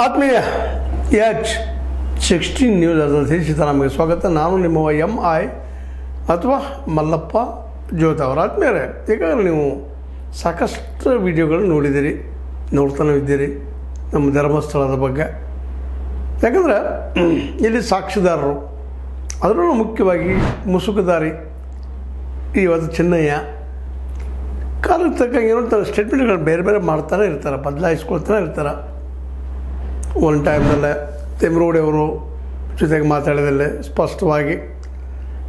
ಆತ್ಮೀಯ H16 news ಅತಿಥಿತ ನಮಗೆ ಸ್ವಾಗತ. ನಾನು ನಿಮ್ಮ MI ಅಥವಾ ಮಲ್ಲಪ್ಪ ಜ್ಯೋತಿ ಅವರ ಆತ್ಮೀಯರೇ. ಈಗಾಗಲೇ ನೀವು ಸಾಕಷ್ಟು ವಿಡಿಯೋಗಳನ್ನು ನೋಡಿದ್ದೀರಿ, ನೋಡ್ತಾನೆ ಇದ್ದೀರಿ ನಮ್ಮ ಧರ್ಮಸ್ಥಳದ ಬಗ್ಗೆ. ಯಾಕಂದರೆ ಇಲ್ಲಿ ಸಾಕ್ಷಿದಾರರು, ಅದರಲ್ಲೂ ಮುಖ್ಯವಾಗಿ ಮುಸುಕುದಾರಿ ಇವತ್ತು ಚಿನ್ನಯ್ಯ ಕಾಲಕ್ಕೆ ತಕ್ಕಂಗೆ ಏನೋ ಥರ ಸ್ಟೇಟ್ಮೆಂಟ್ಗಳು ಬೇರೆ ಬೇರೆ ಮಾಡ್ತಾನೆ ಇರ್ತಾರೆ, ಬದಲಾಯಿಸ್ಕೊಳ್ತಾನೆ ಇರ್ತಾರೆ. ಒಂದು ಟೈಮ್ನಲ್ಲೇ ತಿಮ್ರೋಡಿ ಅವರು ಜೊತೆಗೆ ಮಾತಾಡಿದಲ್ಲೇ ಸ್ಪಷ್ಟವಾಗಿ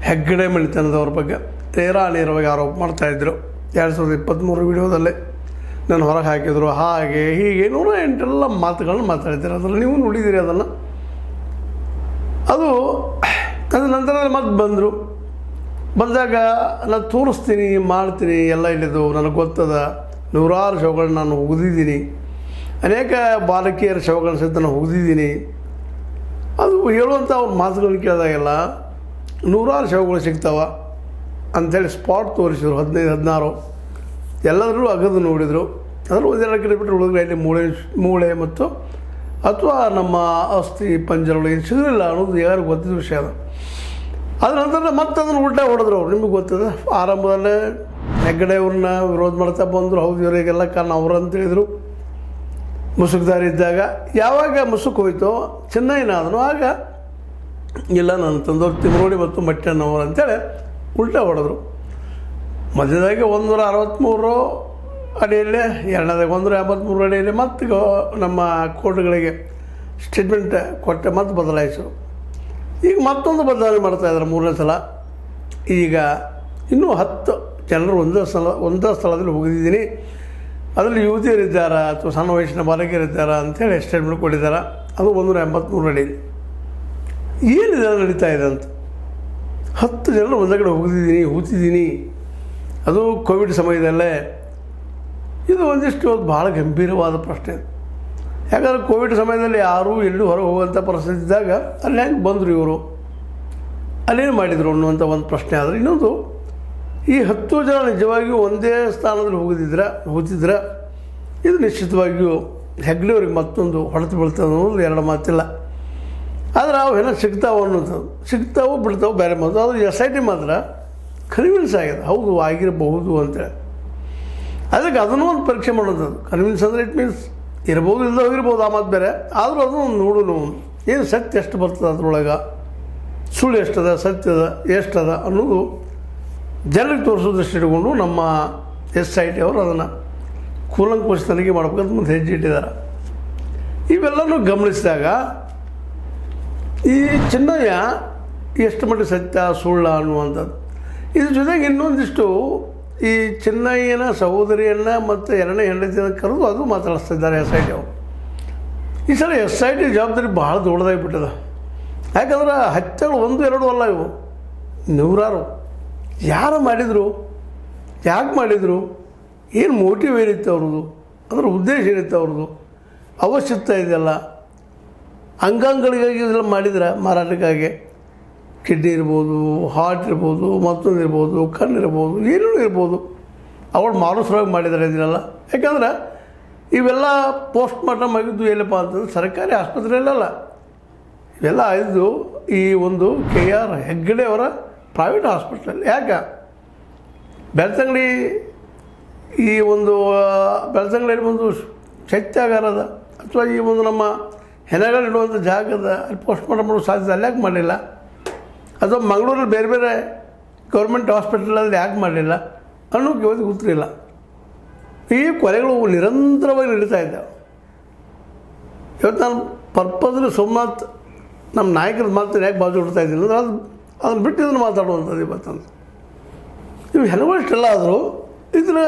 ಹೆಗ್ಗಡೆ ಮಣಿತನದವ್ರ ಬಗ್ಗೆ ನೇರವಾಗಿ ಆರೋಪ ಮಾಡ್ತಾಯಿದ್ರು. 2023 ವಿಡಿಯೋದಲ್ಲೇ ನಾನು ಹೊರಗೆ ಹಾಕಿದ್ರು. ಹಾಗೆ ಹೀಗೆ 108 ಮಾತುಗಳನ್ನ ಮಾತಾಡಿದ್ದಾರೆ. ಅದರಲ್ಲಿ ನೀವು ನೋಡಿದ್ದೀರಿ ಅದನ್ನು. ಅದು ನಂತರ ಮತ್ತೆ ಬಂದಾಗ ನಾನು ತೋರಿಸ್ತೀನಿ, ಮಾಡ್ತೀನಿ, ಎಲ್ಲ ಇಲ್ಲಿದ್ದು ನನಗೆ ಗೊತ್ತದ. 100 ಶವಗಳನ್ನ ನಾನು ಉಗಿದಿದ್ದೀನಿ, ಅನೇಕ ಬಾಲಕಿಯರ ಶವಗಳನ್ನ ಸಹಿತ ನಾನು ಉಗಿದಿದ್ದೀನಿ. ಅದು ಹೇಳುವಂಥ ಅವ್ರ ಮಾತುಗಳನ್ನ ಕೇಳಿದಾಗೆಲ್ಲ 100 ಶವಗಳು ಸಿಗ್ತಾವ ಅಂಥೇಳಿ ಸ್ಪಾಟ್ ತೋರಿಸಿದ್ರು. 15-16 ಎಲ್ಲರೂ ಅಗದು ನೋಡಿದರು. ಅದರಲ್ಲಿ 1-2 ಕಡೆ ಬಿಟ್ಟರೆ ಹುಡುಗರು ಇಲ್ಲಿ ಮೂಳೆ ಮತ್ತು ಅಥವಾ ನಮ್ಮ ಅಸ್ಥಿ ಪಂಜರಗಳು ಏನು ಸಿಗಲಿಲ್ಲ ಅನ್ನೋದು ಯಾರು ಗೊತ್ತಿದ್ದ ವಿಷಯ. ಅದು ಅದ್ರ ನಂತರ ಮತ್ತೆ ಅದನ್ನು ಉಲ್ಟಾ ಹೊಡೆದ್ರು ಅವ್ರು. ನಿಮಗೆ ಗೊತ್ತದ, ಆರಂಭದಲ್ಲೇ ಹೆಗ್ಗಡೆ ಅವ್ರನ್ನ ವಿರೋಧ ಮಾಡ್ತಾ ಬಂದರು. ಹೌದು, ಇವರಿಗೆಲ್ಲ ಕಾರಣ ಅವರು ಅಂತೇಳಿದರು ಮುಸುಕುದಾರಿ ಇದ್ದಾಗ. ಯಾವಾಗ ಮುಸುಕು ಹೋಯ್ತೋ ಚೆನ್ನೈನಾದನು, ಆಗ ಇಲ್ಲ ನನ್ನ ತಂದವ್ರು ತಿಮ್ರೋಡಿ ಮತ್ತು ಮಟ್ಟಣ್ಣವರು ಅಂತೇಳಿ ಉಲ್ಟಾ ಹೊಡೆದ್ರು. ಮಧ್ಯದಾಗೆ 163 ಅಡಿಯಲ್ಲಿ, ಎರಡನೇದಾಗೆ 153 ಅಡಿಯಲ್ಲಿ ಮತ್ತು ನಮ್ಮ ಕೋರ್ಟ್ಗಳಿಗೆ ಸ್ಟೇಟ್ಮೆಂಟ್ ಕೊಟ್ಟೆ ಮತ್ತೆ ಬದಲಾಯಿಸರು. ಈಗ ಮತ್ತೊಂದು ಬದಲಾವಣೆ ಮಾಡ್ತಾಯಿದ್ದಾರೆ 3ನೇ ಸಲ. ಈಗ ಇನ್ನೂ 10 ಜನರು ಒಂದೇ ಸ್ಥಳದಲ್ಲಿ ಹೋಗಿದ್ದೀನಿ, ಅದರಲ್ಲಿ ಯುವತಿಯರಿದ್ದಾರಾ ಅಥವಾ ಸಣ್ಣ ವಯಸ್ಸಿನ ಬಾಲಕಿಯರಿದ್ದಾರಾ ಅಂಥೇಳಿ ಸ್ಟೇಟ್ಮೆಂಟ್ ಕೊಟ್ಟಿದ್ದಾರೆ. ಅದು 183 ಅಡಿಯಲ್ಲಿ. ಏನಿದೆ ನಡೀತಾ ಇದೆ ಅಂತ 10 ಜನರು ಒಂದೇ ಕಡೆ ಹೂತಿದ್ದೀನಿ. ಅದು ಕೋವಿಡ್ ಸಮಯದಲ್ಲೇ. ಇದು ಒಂದಿಷ್ಟು ಭಾಳ ಗಂಭೀರವಾದ ಪ್ರಶ್ನೆ. ಯಾಕಂದರೆ ಕೋವಿಡ್ ಸಮಯದಲ್ಲಿ ಯಾರೂ ಎಲ್ಲೂ ಹೊರಗೆ ಹೋಗುವಂಥ ಪರಿಸ್ಥಿತಿ ಇದ್ದಾಗ ಅಲ್ಲಿ ಹೆಂಗೆ ಬಂದರು ಇವರು, ಅಲ್ಲೇನು ಮಾಡಿದರು ಅನ್ನುವಂಥ ಒಂದು ಪ್ರಶ್ನೆ. ಆದರೆ ಇನ್ನೊಂದು, ಈ 10 ಜನ ನಿಜವಾಗಿಯೂ ಒಂದೇ ಸ್ಥಾನದಲ್ಲಿ ಹೋಗ್ತಿದ್ರೆ ಇದು ನಿಶ್ಚಿತವಾಗಿಯೂ ಹೆಗ್ಡೆಯವ್ರಿಗೆ ಮತ್ತೊಂದು ಹೊಡೆತು ಬೀಳ್ತದೆ ಅನ್ನೋದು ಎರಡು ಮಾತಿಲ್ಲ. ಆದರೆ ಅವೇನೋ ಸಿಗ್ತಾವೆ ಅನ್ನೋದು, ಸಿಗ್ತಾವೆ ಬಿಡ್ತಾವೆ ಬೇರೆ ಮಾತು. ಅದು SIT ಮಾತ್ರ ಕನ್ವಿನ್ಸ್ ಆಗಿದೆ, ಹೌದು ಆಗಿರಬಹುದು ಅಂತೇಳಿ. ಅದಕ್ಕೆ ಅದನ್ನೂ ಒಂದು ಪರೀಕ್ಷೆ ಮಾಡೋದು. ಕನ್ವಿನ್ಸ್ ಅಂದರೆ ಇಟ್ ಮೀನ್ಸ್ ಇರ್ಬೋದು, ಇಲ್ಲದೆ ಹೋಗಿರ್ಬೋದು, ಆ ಮಾತು ಬೇರೆ. ಆದರೂ ಅದನ್ನು ನೋಡೋಣ, ಏನು ಸತ್ಯ ಎಷ್ಟು ಬರ್ತದೆ ಅದರೊಳಗೆ, ಸುಳ್ಳು ಎಷ್ಟದ, ಸತ್ಯದ ಎಷ್ಟದ ಅನ್ನೋದು ಜನರಿಗೆ ತೋರಿಸೋ ದೃಷ್ಟಿ ಇಟ್ಕೊಂಡು ನಮ್ಮ SIT ಅವರು ಅದನ್ನು ಕೂಲಂಕುಷ ತನಿಖೆ ಮಾಡ್ಬೇಕಂತ ಮುಂದೆ ಹೆಜ್ಜೆ ಇಟ್ಟಿದ್ದಾರೆ. ಇವೆಲ್ಲನೂ ಗಮನಿಸಿದಾಗ ಈ ಚಿನ್ನಯ್ಯ ಎಷ್ಟು ಮಟ್ಟಿಗೆ ಸತ್ಯ ಸುಳ್ಳ ಅನ್ನುವಂಥದ್ದು. ಇದ್ರ ಜೊತೆಗೆ ಇನ್ನೊಂದಿಷ್ಟು ಈ ಚಿನ್ನಯ್ಯನ ಸಹೋದರಿಯನ್ನು ಮತ್ತು 2ನೇ ಹೆಂಡತಿಯನ್ನು ಕರೆದು ಅದು ಮಾತಾಡಿಸ್ತಿದ್ದಾರೆ SIT ಅವರು. ಈ ಸಲ SIT ಜವಾಬ್ದಾರಿ ಭಾಳ ದೊಡ್ಡದಾಗಿಬಿಟ್ಟದ. ಯಾಕಂದ್ರೆ ಹತ್ಯೆಗಳು 1-2 ಅಲ್ಲ, ಇವು 100. ಯಾರು ಮಾಡಿದರು, ಯಾಕೆ ಮಾಡಿದರು, ಏನು ಮೋಟಿವ್ ಏನಿತ್ತು ಅವ್ರದ್ದು, ಅದರ ಉದ್ದೇಶ ಏನಿತ್ತು ಅವ್ರದ್ದು, ಅವಶ್ಯಕತೆ ಇದೆಯಲ್ಲ. ಅಂಗಾಂಗಗಳಿಗಾಗಿ ಇದೆಲ್ಲ ಮಾಡಿದ್ರೆ ಮಾರಾಟಕ್ಕಾಗಿ, ಕಿಡ್ನಿ ಇರ್ಬೋದು, ಹಾರ್ಟ್ ಇರ್ಬೋದು, ಮತ್ತೊಂದು ಇರ್ಬೋದು, ಕಣ್ಣಿರ್ಬೋದು, ಏನೂ ಇರ್ಬೋದು, ಅವಳು ಮಾನಸವಾಗಿ ಮಾಡಿದ್ದಾರೆ ಇದನ್ನೆಲ್ಲ. ಯಾಕಂದ್ರೆ ಇವೆಲ್ಲ ಪೋಸ್ಟ್ ಮಾರ್ಟಮ್ ಆಗಿದ್ದು ಎಲ್ಲಪ್ಪ ಅಂತಂದ್ರೆ ಸರ್ಕಾರಿ ಆಸ್ಪತ್ರೆಯಲ್ಲ, ಇವೆಲ್ಲ ಆಗಿದ್ದು ಈ ಒಂದು KR ಹೆಗ್ಗಡೆ ಅವರ ಪ್ರೈವೇಟ್ ಹಾಸ್ಪಿಟ್ಲಲ್ಲಿ. ಯಾಕೆ ಬೆಳ್ತಂಗಡಿ, ಈ ಒಂದು ಬೆಳ್ತಂಗಡಿಯಲ್ಲಿ ಒಂದು ಶೈತ್ಯಾಗಾರದ ಅಥವಾ ಈ ಒಂದು ನಮ್ಮ ಹೆಣಗಳಿಡುವಂಥ ಜಾಗದ ಅಲ್ಲಿ ಪೋಸ್ಟ್ ಮಾರ್ಟಮ್ ಮಾಡೋ ಸಾಧ್ಯತೆ ಅಲ್ಲಿ ಯಾಕೆ ಮಾಡಲಿಲ್ಲ, ಅಥವಾ ಮಂಗಳೂರಲ್ಲಿ ಬೇರೆ ಬೇರೆ ಗೌರ್ಮೆಂಟ್ ಹಾಸ್ಪಿಟಲಲ್ಲಿ ಯಾಕೆ ಮಾಡಲಿಲ್ಲ ಅನ್ನೋಕ್ಕೆ ಇವತ್ತು ಗೊತ್ತಿರಲಿಲ್ಲ. ಈ ಕೊಲೆಗಳು ನಿರಂತರವಾಗಿ ನಡೀತಾ ಇದ್ದಾವೆ. ಇವತ್ತು ನಾನು ಪರ್ಪಸ್ಲಿ ಸೋಮನಾಥ್ ನಮ್ಮ ನಾಯಕರ ಮಾತು ಯಾಕೆ ಬಾಜು ಹೊಡ್ತಾ ಇದ್ದೀನಿ ಅಂದರೆ ಅದನ್ನು ಬಿಟ್ಟು ಇದನ್ನು ಮಾತಾಡುವಂಥದ್ದು ಇವತ್ತಂತ. ಇವು ಹೆಣಗಳಿಷ್ಟೆಲ್ಲ ಆದರೂ ಇದರ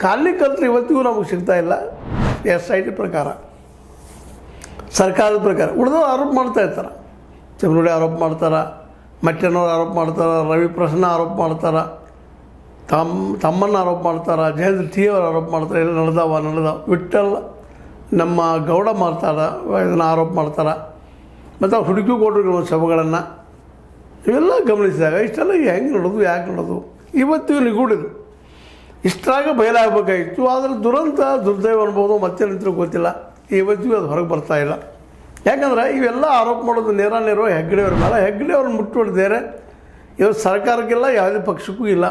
ಕಾರಣಕರ್ತರು ಇವತ್ತಿಗೂ ನಮಗೆ ಸಿಗ್ತಾ ಇಲ್ಲ. SIT ಪ್ರಕಾರ, ಸರ್ಕಾರದ ಪ್ರಕಾರ ಉಳಿದವರು ಆರೋಪ ಮಾಡ್ತಾ ಇರ್ತಾರೆ. ತಿಮ್ರೋಡಿ ಆರೋಪ ಮಾಡ್ತಾರೆ, ಮಟ್ಟಣ್ಣವ್ರು ಆರೋಪ ಮಾಡ್ತಾರೆ, ರವಿ ಪ್ರಸನ್ನ ಆರೋಪ ಮಾಡ್ತಾರೆ, ತಮ್ಮನ್ನ ಆರೋಪ ಮಾಡ್ತಾರೆ, ಜಯೇಂದ್ರ T ಅವರು ಆರೋಪ ಮಾಡ್ತಾರೆ, ಎಲ್ಲ ನಡೆದಾವ. ವಿಠಲ್ ನಮ್ಮ ಗೌಡ ಮಾಡ್ತಾರೆ, ಇದನ್ನು ಆರೋಪ ಮಾಡ್ತಾರೆ. ಮತ್ತು ಅವ್ರು ಹುಡುಕಿ ಕೊಟ್ಟರು ಶವಗಳನ್ನು. ಇವೆಲ್ಲ ಗಮನಿಸಿದಾಗ ಇಷ್ಟೆಲ್ಲ ಹೆಂಗೆ ನೋಡೋದು, ಯಾಕೆ ನೋಡೋದು, ಇವತ್ತಿಗೂ ನಿಗೂಡಿದು. ಇಷ್ಟಾಗ ಬಯಲಾಗಬೇಕಾಗಿತ್ತು. ಆದರೆ ದುರಂತ ದುರ್ದೈವ ಅನ್ಬೋದು, ಮತ್ತೆ ನಿಂತರೂ ಗೊತ್ತಿಲ್ಲ. ಇವತ್ತಿಗೂ ಅದು ಹೊರಗೆ ಬರ್ತಾಯಿಲ್ಲ. ಯಾಕಂದ್ರೆ ಇವೆಲ್ಲ ಆರೋಪ ಮಾಡೋದು ನೇರ ಹೆಗ್ಗಡೆಯವ್ರ ಮೇಲೆ. ಹೆಗ್ಗಡೆಯವ್ರನ್ನ ಮುಟ್ಟುಬಿಡ್ತಾರೆ. ಇವರು ಸರ್ಕಾರಕ್ಕಿಲ್ಲ, ಯಾವುದೇ ಪಕ್ಷಕ್ಕೂ ಇಲ್ಲ.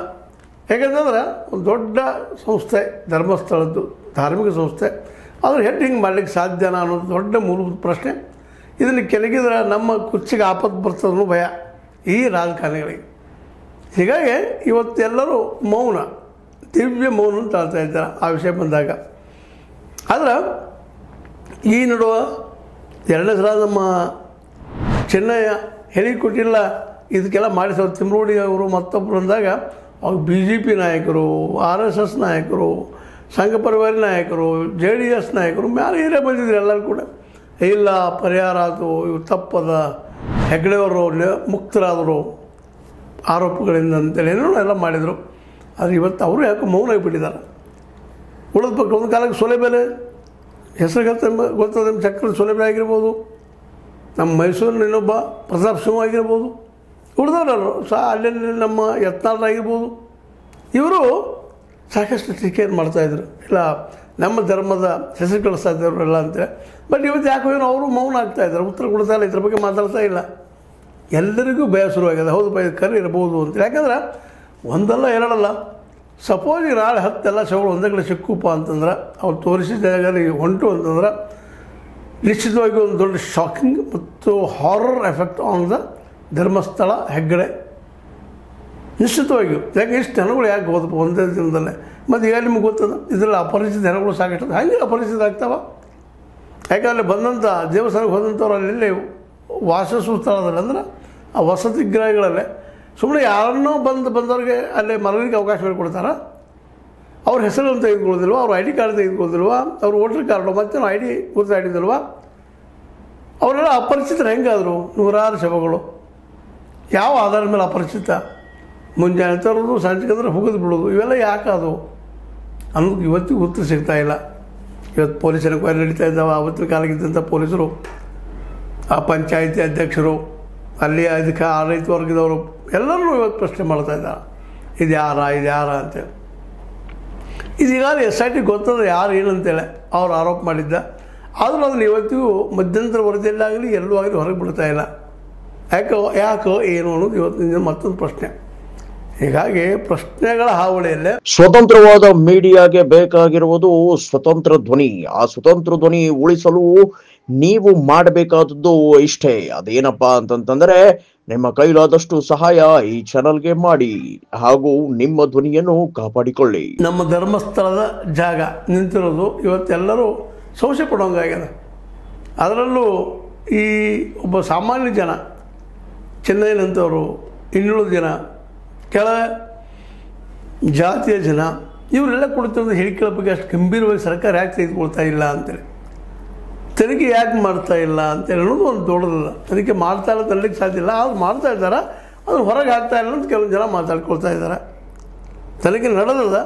ಯಾಕಂತಂದ್ರೆ ಒಂದು ದೊಡ್ಡ ಸಂಸ್ಥೆ, ಧರ್ಮಸ್ಥಳದ್ದು ಧಾರ್ಮಿಕ ಸಂಸ್ಥೆ, ಆದರೆ ಹೆಡ್ ಹಿಂಗೆ ಮಾಡಲಿಕ್ಕೆ ಸಾಧ್ಯನಾ ಅನ್ನೋದು ದೊಡ್ಡ ಮೂಲಭೂತ ಪ್ರಶ್ನೆ. ಇದನ್ನು ಕೆಳಗಿದ್ರೆ ನಮ್ಮ ಕುರ್ಚಿಗೆ ಆಪತ್ತು ಬರ್ತದನ್ನೋ ಭಯ ಈ ರಾಜಕಾರಣಿಗಳಿಗೆ. ಹೀಗಾಗಿ ಇವತ್ತೆಲ್ಲರೂ ಮೌನ, ದಿವ್ಯ ಮೌನ ತಾಳ್ತಾ ಇದ್ದಾರೆ ಆ ವಿಷಯ ಬಂದಾಗ. ಆದ್ರೆ ಈ ನಡುವ 2ನೇ ಸಲ ನಮ್ಮ ಚೆನ್ನಯ್ಯ ಹೇಳಿಕೊಟ್ಟಿಲ್ಲ ಇದಕ್ಕೆಲ್ಲ ಮಾಡಿಸೋರು ತಿಮ್ರೋಡಿ ಅವರು ಮತ್ತೊಬ್ಬರು ಅಂದಾಗ ಅವ್ರು BJP ನಾಯಕರು, RSS ನಾಯಕರು, ಸಂಘ ಪರಿವಾರ ನಾಯಕರು, JDS ನಾಯಕರು ಮ್ಯಾಲೆ ಏರೇ ಬಂದಿದ್ರು ಎಲ್ಲರೂ ಕೂಡ. ಇಲ್ಲ ಪರಿಹಾರ ಆಯಿತು, ಇವು ತಪ್ಪದ, ಹೆಗ್ಡೆಯವರು ಮುಕ್ತರಾದರು ಆರೋಪಗಳಿಂದ ಅಂತೇಳಿ ಏನೋ ಎಲ್ಲ ಮಾಡಿದರು. ಆದರೆ ಇವತ್ತು ಅವರು ಯಾಕೆ ಮೌನ ಆಗಿಬಿಟ್ಟಿದ್ದಾರೆ. ಉಳಿದ ಪಕ್ಕ ಒಂದು ಕಾಲಕ್ಕೆ ಸೊಲೆಬೇಲೆ ಹೆಸರು ಗೊತ್ತದ ಚಕ್ರದ ಸೊಲೆಬೇಲೆ ಆಗಿರ್ಬೋದು, ನಮ್ಮ ಮೈಸೂರಿನ ಇನ್ನೊಬ್ಬ ಪ್ರತಾಪ್ ಸಿಂಹ ಆಗಿರ್ಬೋದು, ಉಳಿದವರು ಅಲ್ಲೆಲ್ಲಿ ನಮ್ಮ ಯತ್ನಾಳರಾಗಿರ್ಬೋದು. ಇವರು ಸಾಕಷ್ಟು ಟೀಕೆಯನ್ನು ಮಾಡ್ತಾಯಿದ್ರು, ಇಲ್ಲ ನಮ್ಮ ಧರ್ಮದ ಹೆಸರು ಕಳಿಸ್ತಾ ಇದ್ದವರು ಎಲ್ಲ ಅಂತೇಳಿ. ಬಟ್ ಇವತ್ತು ಯಾಕೋ ಏನೋ ಅವರು ಮೌನ ಆಗ್ತಾಯಿದ್ದಾರೆ, ಉತ್ತರ ಕೊಡ್ತಾ ಇಲ್ಲ, ಇದ್ರ ಬಗ್ಗೆ ಮಾತಾಡ್ತಾ ಇಲ್ಲ. ಎಲ್ಲರಿಗೂ ಭಯ ಶುರುವಾಗಿದೆ. ಹೌದು ಭಯ ಕರೆ ಇರ್ಬೋದು ಅಂತೇಳಿ. ಯಾಕಂದ್ರೆ ಒಂದಲ್ಲ ಎರಡಲ್ಲ, ಸಪೋಸ್ ಈಗ ನಾಳೆ 10 ಎಲ್ಲ ಶವಗಳು ಒಂದೇ ಕಡೆ ಸಿಕ್ಕುಪ್ಪ ಅಂತಂದ್ರೆ, ಅವ್ರು ತೋರಿಸಿದ ಜಾಗದಲ್ಲಿ ಹೊಂಟು ಅಂತಂದ್ರೆ ನಿಶ್ಚಿತವಾಗಿ ಒಂದು ದೊಡ್ಡ ಶಾಕಿಂಗ್ ಮತ್ತು horror effect on the Dharmasthala Heggade ನಿಶ್ಚಿತವಾಗಿಯೂ. ಯಾಕೆ ಇಷ್ಟು ಹೆಣಗಳು ಯಾಕೆ ಹೋದಪ್ಪ ಒಂದೇ ದಿನದಲ್ಲೇ? ಮತ್ತು ಈಗ ನಿಮ್ಗೆ ಗೊತ್ತದ ಇದರಲ್ಲಿ ಅಪರಿಚಿತ ಹೆಣಗಳು ಸಾಕಷ್ಟು ಹಾಗೆ ಅಪರಿಚಿತ ಆಗ್ತಾವ. ಯಾಕಂದರೆ ಬಂದಂಥ ದೇವಸ್ಥಾನಕ್ಕೆ ಹೋದಂಥವ್ರು ಅಲ್ಲಿ ವಾಸಿಸುವ ಸ್ಥಳದಲ್ಲಿ ಅಂದ್ರೆ ಆ ವಸತಿ ಗೃಹಗಳಲ್ಲೇ ಸುಮ್ಮನೆ ಯಾರನ್ನೋ ಬಂದವ್ರಿಗೆ ಅಲ್ಲೇ ಮರಳಿಗೆ ಅವಕಾಶ ಮಾಡಿಕೊಡ್ತಾರೆ. ಅವ್ರ ಹೆಸರನ್ನು ತೆಗೆದುಕೊಳ್ಳೋದಿಲ್ವ, ಅವ್ರ ID ಕಾರ್ಡ್ ತೆಗೆದುಕೊಳ್ಳೋದಿಲ್ವ, ಅವ್ರ ವೋಟರ್ ಕಾರ್ಡು ಮತ್ತೇನು ID ಗುರುತು ಹಿಡಿದಿಲ್ವ. ಅವರೆಲ್ಲ ಅಪರಿಚಿತರು ಹೆಂಗಾದರು? 100 ಶವಗಳು ಯಾವ ಆಧಾರದ ಮೇಲೆ ಅಪರಿಚಿತ? ಮುಂಜಾನೆ ತರೋದು, ಸಂಜೆ ಅಂದರೆ ಹುಗಿದು ಬಿಡೋದು, ಇವೆಲ್ಲ ಯಾಕದು ಅನ್ನೋದು ಇವತ್ತಿಗೂ ಉತ್ತರ ಸಿಗ್ತಾಯಿಲ್ಲ. ಇವತ್ತು ಪೊಲೀಸರ ಕಾರ್ಯ ನಡೀತಾ ಇದ್ದಾವೆ. ಆವತ್ತಿನ ಕಾಲಕ್ಕಿದ್ದಂಥ ಪೊಲೀಸರು, ಆ ಪಂಚಾಯಿತಿ ಅಧ್ಯಕ್ಷರು, ಅಲ್ಲಿ ಅದಕ್ಕೆ ಆಡಳಿತ ವರ್ಗದವರು ಎಲ್ಲರೂ ಇವತ್ತು ಪ್ರಶ್ನೆ ಮಾಡ್ತಾ ಇದ್ದಾರೆ, ಇದು ಯಾರ ಅಂತೇಳಿ. ಇದೀಗಾಗಲೇ SIT ಗೊತ್ತದ ಯಾರು ಏನಂತೇಳಿ ಅವ್ರು ಆರೋಪ ಮಾಡಿದ್ದ. ಆದರೂ ಅದನ್ನು ಇವತ್ತಿಗೂ ಮಧ್ಯಂತರ ವರದಿಯಲ್ಲಾಗಲಿ ಎಲ್ಲೂ ಆಗಲಿ ಹೊರಗೆ ಬಿಡ್ತಾ ಇಲ್ಲ. ಯಾಕೋ ಏನು ಅನ್ನೋದು ಇವತ್ತಿನ ಮತ್ತೊಂದು ಪ್ರಶ್ನೆ. ಹೀಗಾಗಿ ಪ್ರಶ್ನೆಗಳ ಹಾವಳಿಯಲ್ಲೇ ಸ್ವತಂತ್ರವಾದ ಮೀಡಿಯಾಗೆ ಬೇಕಾಗಿರುವುದು ಸ್ವತಂತ್ರ ಧ್ವನಿ. ಆ ಸ್ವತಂತ್ರ ಧ್ವನಿ ಉಳಿಸಲು ನೀವು ಮಾಡಬೇಕಾದದ್ದು ಇಷ್ಟೇ. ಅದೇನಪ್ಪಾ ಅಂತಂತಂದ್ರೆ ನಿಮ್ಮ ಕೈಲಾದಷ್ಟು ಸಹಾಯ ಈ ಚಾನಲ್ಗೆ ಮಾಡಿ ಹಾಗೂ ನಿಮ್ಮ ಧ್ವನಿಯನ್ನು ಕಾಪಾಡಿಕೊಳ್ಳಿ. ನಮ್ಮ ಧರ್ಮಸ್ಥಳದ ಜಾಗ ನಿಂತಿರೋದು ಇವತ್ತೆಲ್ಲರೂ ಸಂಶಯ ಪಡೋಂಗಾಗ್ಯದ. ಅದರಲ್ಲೂ ಈ ಒಬ್ಬ ಸಾಮಾನ್ಯ ಜನ, ಚೆನ್ನೈನಂಥವರು, ಇನ್ನುಳಿದ ಜನ, ಕೆಳ ಜಾತಿಯ ಜನ, ಇವರೆಲ್ಲ ಕೊಡ್ತಿರೋದು ಹೇಳಿಕೆಗಳ ಬಗ್ಗೆ ಅಷ್ಟು ಗಂಭೀರವಾಗಿ ಸರ್ಕಾರ ಯಾಕೆ ತೆಗೆದುಕೊಳ್ತಾ ಇಲ್ಲ ಅಂತೇಳಿ, ತನಿಖೆ ಯಾಕೆ ಮಾಡ್ತಾ ಇಲ್ಲ ಅಂತೇಳಿ ಅನ್ನೋದು ಒಂದು ದೊಡ್ಡದಲ್ಲ. ತನಿಖೆ ಮಾಡ್ತಾ ಇಲ್ಲ ತರಲಿಕ್ಕೆ ಸಾಧ್ಯ ಇಲ್ಲ, ಅದು ಮಾಡ್ತಾ ಇದ್ದಾರೆ, ಅದನ್ನು ಹೊರಗೆ ಹಾಕ್ತಾ ಇಲ್ಲ ಅಂತ ಕೆಲವೊಂದು ಜನ ಮಾತಾಡ್ಕೊಳ್ತಾ ಇದ್ದಾರೆ. ತನಿಖೆ ನಡೆದದ,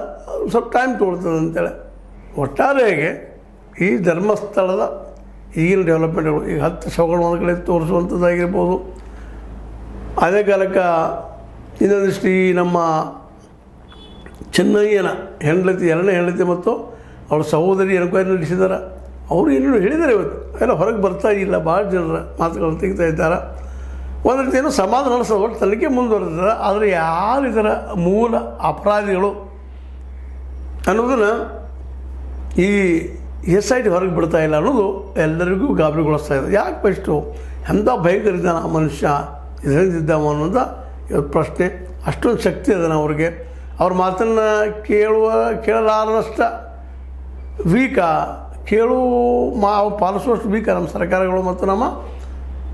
ಸ್ವಲ್ಪ ಟೈಮ್ ತೊಗೊಳ್ತದೆ ಅಂತೇಳಿ. ಒಟ್ಟಾರೆಯಾಗಿ ಈ ಧರ್ಮಸ್ಥಳದ ಈಗಿನ ಡೆವಲಪ್ಮೆಂಟ್ಗಳು, ಈಗ 10 ಶವಗಳು ಒಂದು ಕಡೆ ತೋರಿಸುವಂಥದ್ದಾಗಿರ್ಬೋದು, ಅದೇ ಕಾಲಕ್ಕೆ ಇನ್ನೊಂದಿಷ್ಟು ಈ ನಮ್ಮ ಚೆನ್ನಯ್ಯನ ಹೆಂಡತಿ, 2ನೇ ಹೆಂಡತಿ ಮತ್ತು ಅವಳ ಸಹೋದರಿ ಎನ್ಕ್ವೈರಿ ನಡೆಸಿದ್ದಾರೆ. ಅವರು ಇನ್ನೂ ಹೇಳಿದ್ದಾರೆ. ಇವತ್ತು ಎಲ್ಲ ಹೊರಗೆ ಬರ್ತಾ ಇಲ್ಲ, ಭಾಳ ಜನರ ಮಾತುಗಳನ್ನು ತೆಗಿತಾ ಇದ್ದಾರೆ. ಒಂದು ರೀತಿ ಏನೋ ಸಮಾಧಾನ ನಡೆಸೋದು, ಒಟ್ಟು ತನಿಖೆ ಮುಂದುವರೆದಿದ್ದಾರೆ. ಆದರೆ ಯಾರು ಇದರ ಮೂಲ ಅಪರಾಧಿಗಳು ಅನ್ನೋದನ್ನು ಈ SIT ಹೊರಗೆ ಬಿಡ್ತಾ ಇಲ್ಲ ಅನ್ನೋದು ಎಲ್ಲರಿಗೂ ಗಾಬರಿಗೊಳಿಸ್ತಾ ಇದೆ. ಯಾಕೆ ಫಸ್ಟು ಎಂಥ ಭಯಂಕರ ಇದ್ದಾನೆ ಆ ಮನುಷ್ಯ, ಇದರಿಂದಿದ್ದಾವ ಅನ್ನೋದು ಇವತ್ತು ಪ್ರಶ್ನೆ. ಅಷ್ಟೊಂದು ಶಕ್ತಿ ಅದನ್ನು ಅವ್ರಿಗೆ. ಅವ್ರ ಮಾತನ್ನು ಕೇಳಲಾರದಷ್ಟ ವೀಕಾ, ಪಾಲಿಸುವಷ್ಟು ವೀಕ ನಮ್ಮ ಸರ್ಕಾರಗಳು ಮತ್ತು ನಮ್ಮ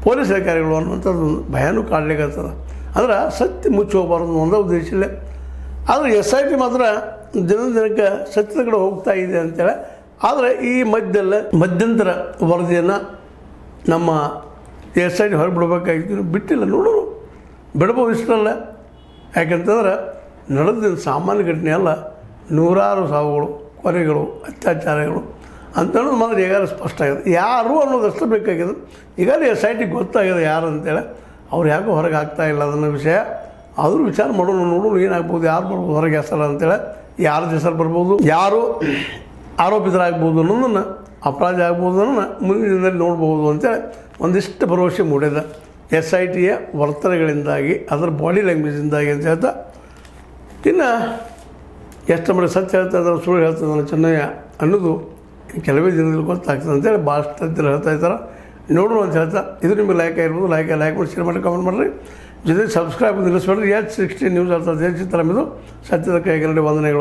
ಪೊಲೀಸ್ ಅಧಿಕಾರಿಗಳು ಅನ್ನುವಂಥದ್ದು ಭಯನೂ ಕಾಡಲಿಕ್ಕತ್ತದ. ಅಂದ್ರೆ ಸತ್ಯ ಮುಚ್ಚಿ ಹೋಗಬಾರ್ದು ಒಂದೇ ಉದ್ದೇಶಲ್ಲೇ. ಆದರೆ SIT ಮಾತ್ರ ದಿನಕ್ಕೆ ಸತ್ಯದ ಕಡೆ ಹೋಗ್ತಾ ಇದೆ ಅಂತೇಳಿ. ಆದರೆ ಈ ಮಧ್ಯಂತರ ವರದಿಯನ್ನು ನಮ್ಮ SIT ಹೊರಗೆ ಬಿಡಬೇಕಾಗಿತ್ತು, ಬಿಟ್ಟಿಲ್ಲ. ನೋಡೋರು ಬಿಡ್ಬೋದು, ಇಷ್ಟಲ್ಲ. ಯಾಕೆಂತಂದ್ರೆ ನಡೆದ ಸಾಮಾನ್ಯ ಘಟನೆ ಅಲ್ಲ, 100 ಸಾವುಗಳು, ಕೊಲೆಗಳು, ಅತ್ಯಾಚಾರಗಳು ಅಂತ ಅನ್ನೋದು ಮಾತ್ರ ಈಗಾಗಲೇ ಸ್ಪಷ್ಟ ಆಗಿದೆ. ಯಾರು ಅನ್ನೋದಷ್ಟು ಬೇಕಾಗಿದೆ. ಈಗಾಗಲೇ SIT ಗೊತ್ತಾಗಿದೆ ಯಾರು ಅಂತೇಳಿ. ಅವ್ರು ಯಾಕೋ ಹೊರಗೆ ಆಗ್ತಾ ಇಲ್ಲ ಅದನ್ನ ವಿಷಯ. ಆದರೂ ವಿಚಾರ ಮಾಡೋಣ, ನೋಡೋಣ ಏನಾಗ್ಬೋದು, ಯಾರು ಬರ್ಬೋದು ಹೊರಗೆ ಹೆಸರು ಅಂತೇಳಿ, ಯಾರ್ದು ಹೆಸರು ಬರ್ಬೋದು, ಯಾರು ಆರೋಪಿತರಾಗ್ಬೋದು ಅನ್ನೋದನ್ನು ಅಪರಾಧ ಆಗ್ಬೋದು ಅನ್ನೋ ಮುಂದಿನ ದಿನದಲ್ಲಿ ನೋಡ್ಬೋದು ಅಂತೇಳಿ ಒಂದಿಷ್ಟು ಭರವಸೆ ಮೂಡಿದೆ SITಯ ವರ್ತನೆಗಳಿಂದಾಗಿ ಅದರ ಬಾಡಿ ಲ್ಯಾಂಗ್ವೇಜಿಂದಾಗಿ ಅಂತ ಹೇಳ್ತಾ ಇನ್ನು ಎಷ್ಟು ಮಟ್ಟಿಗೆ ಸತ್ಯ ಹೇಳ್ತಾ ಸುಳ್ಳು ಹೇಳ್ತದೆ ಚೆನ್ನಯ್ಯ ಅನ್ನೋದು ಕೆಲವೇ ದಿನದಲ್ಲಿ ಗೊತ್ತಾಗ್ತದೆ ಅಂತೇಳಿ ಭಾಳಷ್ಟು ತಜ್ಞರು ಹೇಳ್ತಾ ಇದ್ದಾರೆ. ನೋಡೋಣ ಅಂತ ಹೇಳ್ತಾ ಇದು ನಿಮಗೆ ಲೈಕ್ ಆಗಿರ್ಬೋದು, ಲೈಕ್ ಮಾಡಿ ಶೇರ್ ಮಾಡಿ ಕಮೆಂಟ್ ಮಾಡಿರಿ. ಜೊತೆಗೆ ಸಬ್ಸ್ಕ್ರೈಬ್ ನಿಲ್ಲಿಸ್ಬೇಡ್ರಿ. H60 ನ್ಯೂಸ್ ಹೇಳ್ತಾ ದೇಶ ತರಮಿದು ಸತ್ಯದ ಕೈಗರಡಿ ವಂದನೆಗಳು.